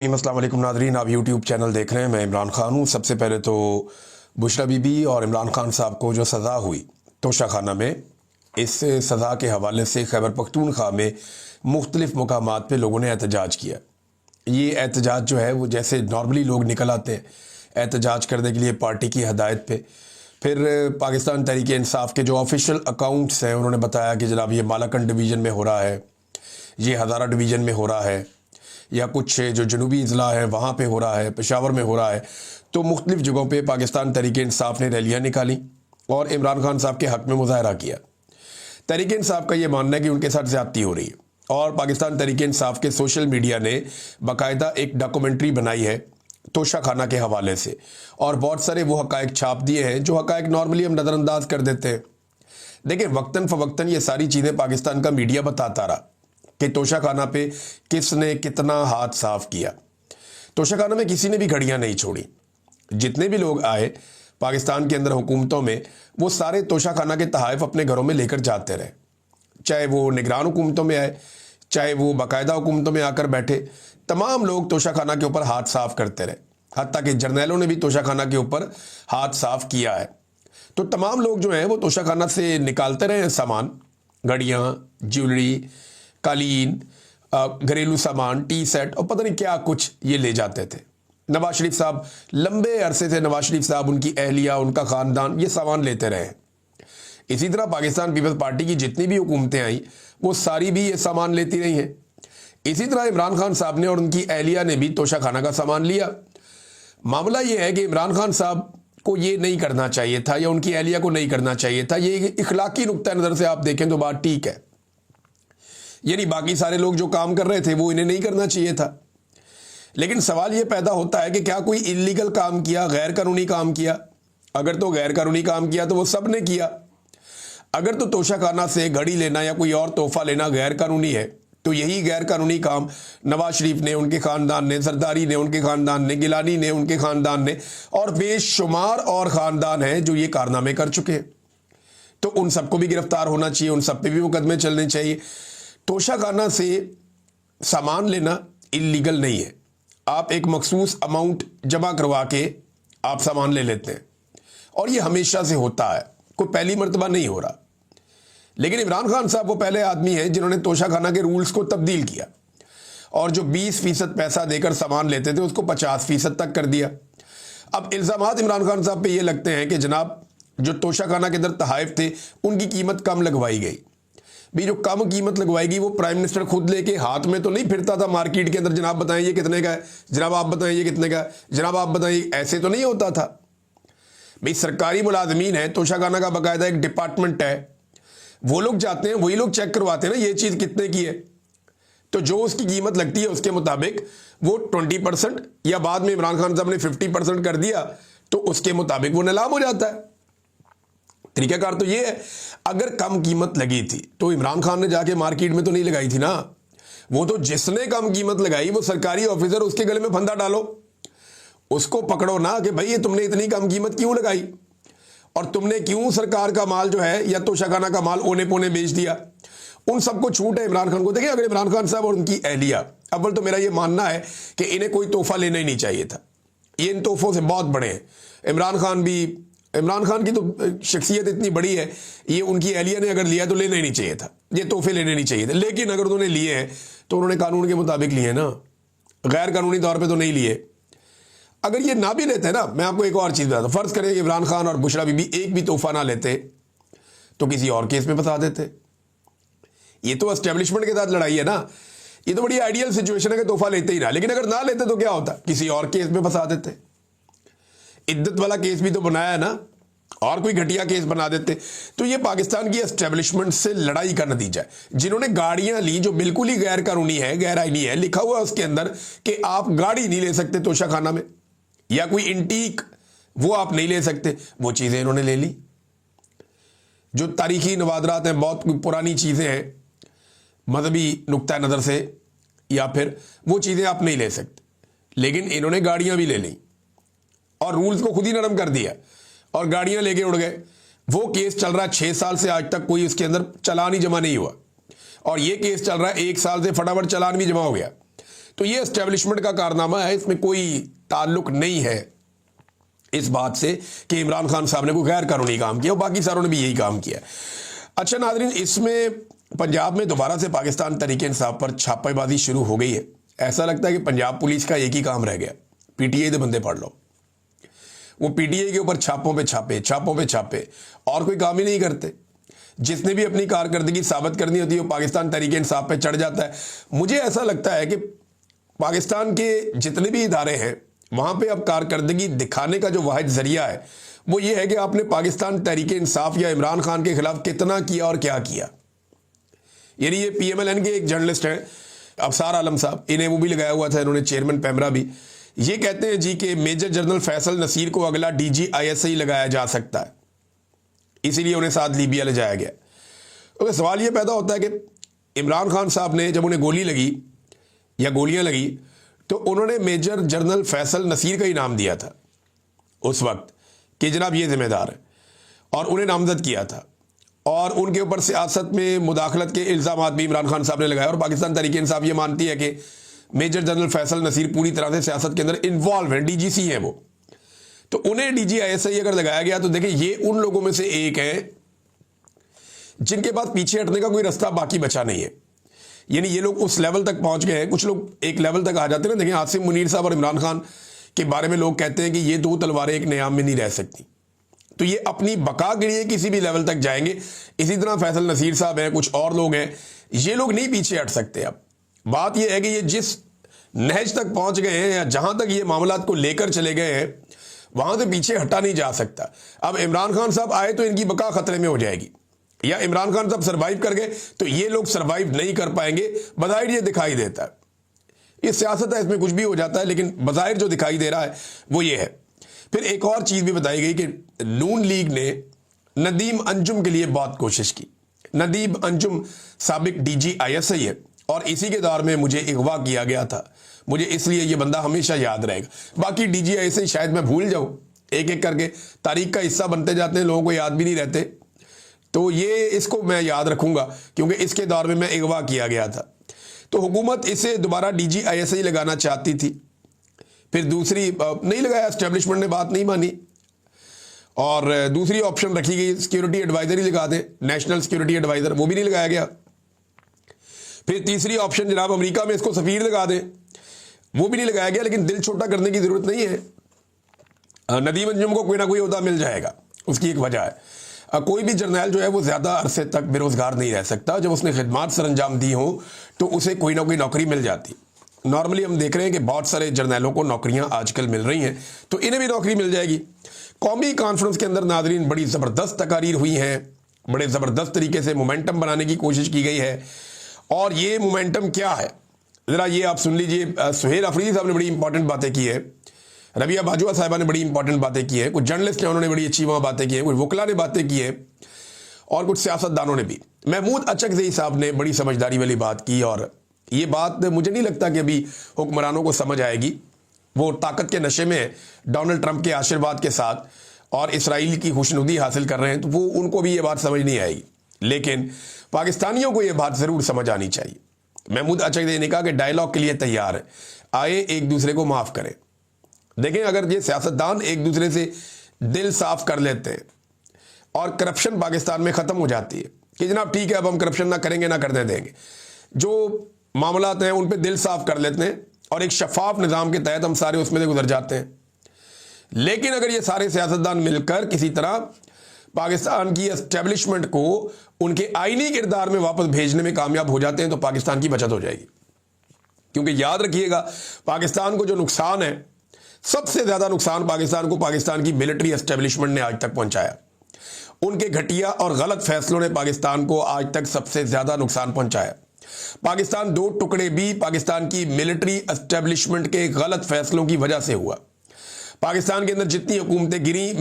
अस्सलाम वालेकुम नादरीन, आप यूट्यूब चैनल देख रहे हैं। मैं इमरान खान हूँ। सबसे पहले तो बुशरा बीबी और इमरान खान साहब को जो सज़ा हुई तोशा खाना में, इस सज़ा के हवाले से खैबर पख्तूनख्वा में मुख्तलिफ़ मकामात पे लोगों ने एहतजाज किया। ये एहतजाज जो है वो जैसे नॉर्मली लोग निकल आते हैं एहतजाज करने के लिए पार्टी की हदायत पे, फिर पाकिस्तान तहरीक इंसाफ के जो ऑफिशियल अकाउंट्स हैं उन्होंने बताया कि जनाब ये मालाकंड डिवीज़न में हो रहा है, ये हज़ारा डिवीज़न में हो रहा है, या कुछ जो जनूबी अजला है वहाँ पे हो रहा है, पेशावर में हो रहा है। तो मुख्तलिफ़ जगहों पे पाकिस्तान तहरीक इंसाफ ने रैलियाँ निकाली और इमरान खान साहब के हक़ में मुज़ाहरा किया। तहरीक इंसाफ का ये मानना है कि उनके साथ ज़्यादती हो रही है और पाकिस्तान तहरीक इंसाफ के सोशल मीडिया ने बाकायदा एक डॉक्यूमेंट्री बनाई है तोशा खाना के हवाले से, और बहुत सारे वो हक़ाइक़ छाप दिए हैं जो हक़ाइक़ नॉर्मली हम नज़रअंदाज कर देते हैं। देखिए, वक्तन फ़वक्तन ये सारी चीज़ें पाकिस्तान का मीडिया बताता रहा कि तोशा खाना पे किसने कितना हाथ साफ किया। तोशा खाना में किसी ने भी घड़ियां नहीं छोड़ी। जितने भी लोग आए पाकिस्तान के अंदर हुकूमतों में, वो सारे तोशा खाना के तहाइफ अपने घरों में लेकर जाते रहे, चाहे वो निगरान हुकूमतों में आए, चाहे वो बाकायदा हुकूमतों में आकर बैठे। तमाम लोग तोशा खाना के ऊपर हाथ साफ करते रहे, हत्ता कि जर्नैलों ने भी तोशा खाना के ऊपर हाथ साफ किया है। तो तमाम लोग जो हैं वो तोशा खाना से निकालते रहे सामान, घड़ियाँ, ज्वेलरी, कालीन, घरेलू सामान, टी सेट और पता नहीं क्या कुछ ये ले जाते थे। नवाज शरीफ साहब लंबे अरसे से, नवाज शरीफ साहब, उनकी अहलिया, उनका ख़ानदान ये सामान लेते रहे। इसी तरह पाकिस्तान पीपल्स पार्टी की जितनी भी हुकूमतें आई वो सारी भी ये सामान लेती रही हैं। इसी तरह इमरान खान साहब ने और उनकी अहलिया ने भी तोशा खाना का सामान लिया। मामला ये है कि इमरान खान साहब को ये नहीं करना चाहिए था या उनकी अहलिया को नहीं करना चाहिए था। ये इखलाकी नुक्ता नज़र से आप देखें तो बात ठीक है, यानी बाकी सारे लोग जो काम कर रहे थे वो इन्हें नहीं करना चाहिए था। लेकिन सवाल ये पैदा होता है कि क्या कोई इल्लीगल काम किया, गैर कानूनी काम किया? अगर तो गैर कानूनी काम किया तो वो सब ने किया। अगर तो तोशा खाना से घड़ी लेना या कोई और तोहफा लेना गैर कानूनी है, तो यही गैर कानूनी काम नवाज शरीफ ने, उनके ख़ानदान ने, जरदारी ने, उनके ख़ानदान ने, गिलानी ने, उनके ख़ानदान ने, और बेशुमार और ख़ानदान हैं जो ये कारनामे कर चुके हैं। तो उन सबको भी गिरफ्तार होना चाहिए, उन सब पे भी मुकदमे चलने चाहिए। तोशा खाना से सामान लेना इल्लीगल नहीं है। आप एक मखसूस अमाउंट जमा करवा के आप सामान ले लेते हैं और ये हमेशा से होता है, कोई पहली मर्तबा नहीं हो रहा। लेकिन इमरान खान साहब वो पहले आदमी हैं जिन्होंने तोशा खाना के रूल्स को तब्दील किया और जो 20% पैसा देकर सामान लेते थे उसको 50% तक कर दिया। अब इल्ज़ामात इमरान खान साहब पे ये लगते हैं कि जनाब जो तोशा खाना के अंदर तहाइफ थे उनकी कीमत कम लगवाई गई। भी जो कम कीमत लगवाएगी वो प्राइम मिनिस्टर खुद लेके हाथ में तो नहीं फिरता था मार्केट के अंदर, जनाब बताएं ये कितने का है, जनाब आप बताएं ये कितने का है, जनाब आप बताएं, ऐसे तो नहीं होता था। भाई सरकारी मुलाजमीन है, तोशा खाना का बाकायदा एक डिपार्टमेंट है, वो लोग जाते हैं, वही लोग चेक करवाते हैं ना ये चीज़ कितने की है। तो जो उसकी कीमत लगती है उसके मुताबिक वो 20% या बाद में इमरान खान साहब ने 50% कर दिया तो उसके मुताबिक वो नीलाम हो जाता है। तरीकाकार तो ये है, अगर कम कीमत लगी थी तो इमरान खान ने जाके मार्केट में तो नहीं लगाई थी ना, वो तो जिसने कम कीमत लगाई वो सरकारी ऑफिसर, उसके गले में फंदा डालो, उसको पकड़ो ना कि भाई ये तुमने इतनी कम कीमत क्यों लगाई और तुमने क्यों सरकार का माल जो है या तोशा खाना का माल ओने पोने बेच दिया। उन सबको छूट है इमरान खान को। देखिए, अगर इमरान खान साहब और उनकी अहलिया, अव्वल तो मेरा ये मानना है कि इन्हें कोई तोहफा लेना ही नहीं चाहिए था, ये इन तोहफों से बहुत बड़े हैं। इमरान खान की तो शख्सियत इतनी बड़ी है, ये उनकी अहलिया ने अगर लिया तो लेना ही नहीं चाहिए था, ये तोहफे लेने नहीं चाहिए थे। लेकिन अगर उन्होंने लिए हैं तो उन्होंने कानून के मुताबिक लिए ना, गैर कानूनी तौर पे तो नहीं लिए। अगर ये ना भी लेते ना, मैं आपको एक और चीज़ बताता हूँ, फ़र्ज़ करें कि इमरान खान और बुशरा बीबी एक भी तोहफा ना लेते तो किसी और केस में फंसा देते। ये तो एस्टेब्लिशमेंट के साथ लड़ाई है ना, ये तो बड़ी आइडियल सिचुएशन है कि तोहफा लेते ही ना। लेकिन अगर ना लेते तो क्या होता, किसी और केस में फंसा देते। इद्दत वाला केस भी तो बनाया है ना, और कोई घटिया केस बना देते। तो ये पाकिस्तान की एस्टेब्लिशमेंट से लड़ाई का नतीजा है। जिन्होंने गाड़ियां ली जो बिल्कुल ही गैर कानूनी है, गैर आईनी है, लिखा हुआ है उसके अंदर कि आप गाड़ी नहीं ले सकते तोशा खाना में, या कोई इंटीक वो आप नहीं ले सकते, वो चीज़ें इन्होंने ले ली। जो तारीखी नवादरात हैं, बहुत पुरानी चीज़ें हैं मजहबी नुक्ता नज़र से, या फिर वो चीज़ें आप नहीं ले सकते, लेकिन इन्होंने गाड़ियां भी ले ली और रूल्स को खुद ही नरम कर दिया और गाड़ियां लेके उड़ गए। वो केस चल रहा है 6 साल से, आज तक कोई उसके अंदर चालान ही जमा नहीं हुआ, और ये केस चल रहा है 1 साल से, फटाफट चालान भी जमा हो गया। तो ये एस्टेब्लिशमेंट का कारनामा है, इसमें कोई ताल्लुक नहीं है इस बात से कि इमरान खान साहब ने कोई गैर कानूनी काम किया, और बाकी सारों ने भी यही काम किया। अच्छा नाज़रीन, इसमें पंजाब में दोबारा से पाकिस्तान तहरीक इंसाफ पर छापेबाजी शुरू हो गई है। ऐसा लगता है कि पंजाब पुलिस का एक ही काम रह गया, पीटीआई के बंदे पढ़ लो। वो पीटीआई के ऊपर छापों पे छापे और कोई काम ही नहीं करते। जिसने भी अपनी कारकर्दगी साबित करनी होती है वो पाकिस्तान तहरीक इंसाफ पे चढ़ जाता है। मुझे ऐसा लगता है कि पाकिस्तान के जितने भी इदारे हैं वहां पे अब कारकर्दगी दिखाने का जो वाहिद जरिया है वो ये है कि आपने पाकिस्तान तहरीक इंसाफ या इमरान खान के खिलाफ कितना किया और क्या किया। यानी ये PMLN के एक जर्नलिस्ट हैं अफसार आलम साहब, इन्हें वो भी लगाया हुआ था इन्होंने, चेयरमैन पैमरा भी। ये कहते हैं जी कि मेजर जनरल फैसल नसीर को अगला DG ISI लगाया जा सकता है, इसीलिए उन्हें साथ लीबिया ले जाया गया। तो सवाल ये पैदा होता है कि इमरान खान साहब ने जब उन्हें गोली लगी या गोलियां लगी तो उन्होंने मेजर जनरल फैसल नसीर का ही नाम दिया था उस वक्त कि जनाब ये जिम्मेदार है, और उन्हें नामजद किया था, और उनके ऊपर सियासत में मुदाखलत के इल्ज़ाम भी इमरान खान साहब ने लगाए। और पाकिस्तान तहरीक इंसाफ ये मानती है कि मेजर जनरल फैसल नसीर पूरी तरह से सियासत के अंदर इन्वॉल्व है, DGC है वो। तो उन्हें DG ISI अगर लगाया गया तो देखिए ये उन लोगों में से एक है जिनके पास पीछे हटने का कोई रास्ता बाकी बचा नहीं है। यानी ये लोग उस लेवल तक पहुंच गए हैं, कुछ लोग एक लेवल तक आ जाते हैं ना। देखिए आसिम मुनीर साहब और इमरान खान के बारे में लोग कहते हैं कि ये दो तलवारें एक नियाम में नहीं रह सकती, तो ये अपनी बका के लिए किसी भी लेवल तक जाएंगे। इसी तरह फैसल नसीर साहब हैं, कुछ और लोग हैं, ये लोग नहीं पीछे हट सकते। अब बात यह है कि ये जिस नहज तक पहुंच गए हैं या जहां तक ये मामलात को लेकर चले गए हैं वहां से पीछे हटा नहीं जा सकता। अब इमरान खान साहब आए तो इनकी बका खतरे में हो जाएगी, या इमरान खान साहब सर्वाइव कर गए तो ये लोग सर्वाइव नहीं कर पाएंगे। बज़ाहिर ये दिखाई देता है, ये सियासत है, इसमें कुछ भी हो जाता है, लेकिन बज़ाहिर जो दिखाई दे रहा है वो ये है। फिर एक और चीज भी बताई गई कि नून लीग ने नदीम अंजुम के लिए बहुत कोशिश की। नदीम अंजुम साबिक DG ISI है और इसी के दौर में मुझे अगवा किया गया था, मुझे इसलिए ये बंदा हमेशा याद रहेगा। बाकी DG ISI शायद मैं भूल जाऊं, एक एक करके तारीख का हिस्सा बनते जाते हैं, लोगों को याद भी नहीं रहते, तो ये इसको मैं याद रखूंगा क्योंकि इसके दौर में मैं अगवा किया गया था। तो हुकूमत इसे दोबारा DG ISI लगाना चाहती थी, फिर दूसरी नहीं लगाया, एस्टेब्लिशमेंट ने बात नहीं मानी, और दूसरी ऑप्शन रखी गई सिक्योरिटी एडवाइजर ही लगा दे, नेशनल सिक्योरिटी एडवाइजर, वो भी नहीं लगाया गया। फिर तीसरी ऑप्शन जनाब अमेरिका में इसको सफीर लगा दे, वो भी नहीं लगाया गया। लेकिन दिल छोटा करने की जरूरत नहीं है, नदीम अंजुम को कोई ना कोई ओहदा मिल जाएगा, उसकी एक वजह है। कोई भी जर्नैल जो है वो ज्यादा अरसे तक बेरोजगार नहीं रह सकता, जब उसने खिदमात सर अंजाम दी हो तो उसे कोई ना कोई नौकरी मिल जाती। नॉर्मली हम देख रहे हैं कि बहुत सारे जर्नैलों को नौकरियां आजकल मिल रही हैं, तो इन्हें भी नौकरी मिल जाएगी। कौमी कॉन्फ्रेंस के अंदर नाजरीन बड़ी ज़बरदस्त तकारीर हुई हैं, बड़े ज़बरदस्त तरीके से मोमेंटम बनाने की कोशिश की गई है। और ये मोमेंटम क्या है ज़रा ये आप सुन लीजिए। सुहेल अफरीदी साहब ने बड़ी इंपॉर्टेंट बातें की है, रबिया बाजवा साहिबा ने बड़ी इंपॉर्टेंट बातें की है, कुछ जर्नलिस्ट हैं उन्होंने बड़ी अच्छी वहाँ बातें की हैं, कुछ वकला ने बातें की है, और कुछ सियासतदानों ने भी। महमूद अचकज़ई साहब ने बड़ी समझदारी वाली बात की, और ये बात मुझे नहीं लगता कि अभी हुक्मरानों को समझ आएगी। वो ताकत के नशे में डोनाल्ड ट्रंप के आशीर्वाद के साथ और इसराइल की खुशनुदी हासिल कर रहे हैं, तो वो उनको भी ये बात समझ नहीं आएगी, लेकिन पाकिस्तानियों को ये बात ज़रूर समझ आनी चाहिए। महमूद अचकज़ई ने कहा कि डायलॉग के लिए तैयार है, आए एक दूसरे को माफ़ करें। देखें अगर ये सियासतदान एक दूसरे से दिल साफ कर लेते हैं और करप्शन पाकिस्तान में ख़त्म हो जाती है कि जनाब ठीक है अब हम करप्शन ना करेंगे ना करने देंगे, जो मामलात हैं उन पे दिल साफ कर लेते हैं और एक शफाफ निज़ाम के तहत हम सारे उसमें से गुजर जाते हैं। लेकिन अगर ये सारे सियासतदान मिलकर किसी तरह पाकिस्तान की एस्टेब्लिशमेंट को उनके आईनी किरदार में वापस भेजने में कामयाब हो जाते हैं तो पाकिस्तान की बचत हो जाएगी। क्योंकि याद रखिएगा पाकिस्तान को जो नुकसान है, सबसे ज़्यादा नुकसान पाकिस्तान को पाकिस्तान की मिलिट्री एस्टेब्लिशमेंट ने आज तक पहुंचाया। उनके घटिया और गलत फैसलों ने पाकिस्तान को आज तक सबसे ज़्यादा नुकसान पहुंचाया। पाकिस्तान दो टुकड़े भी पाकिस्तान की मिलिट्री एस्टेब्लिशमेंट के गलत फैसलों की वजह से हुआ। पाकिस्तान के अंदर जितनी हुकूमतें गिरी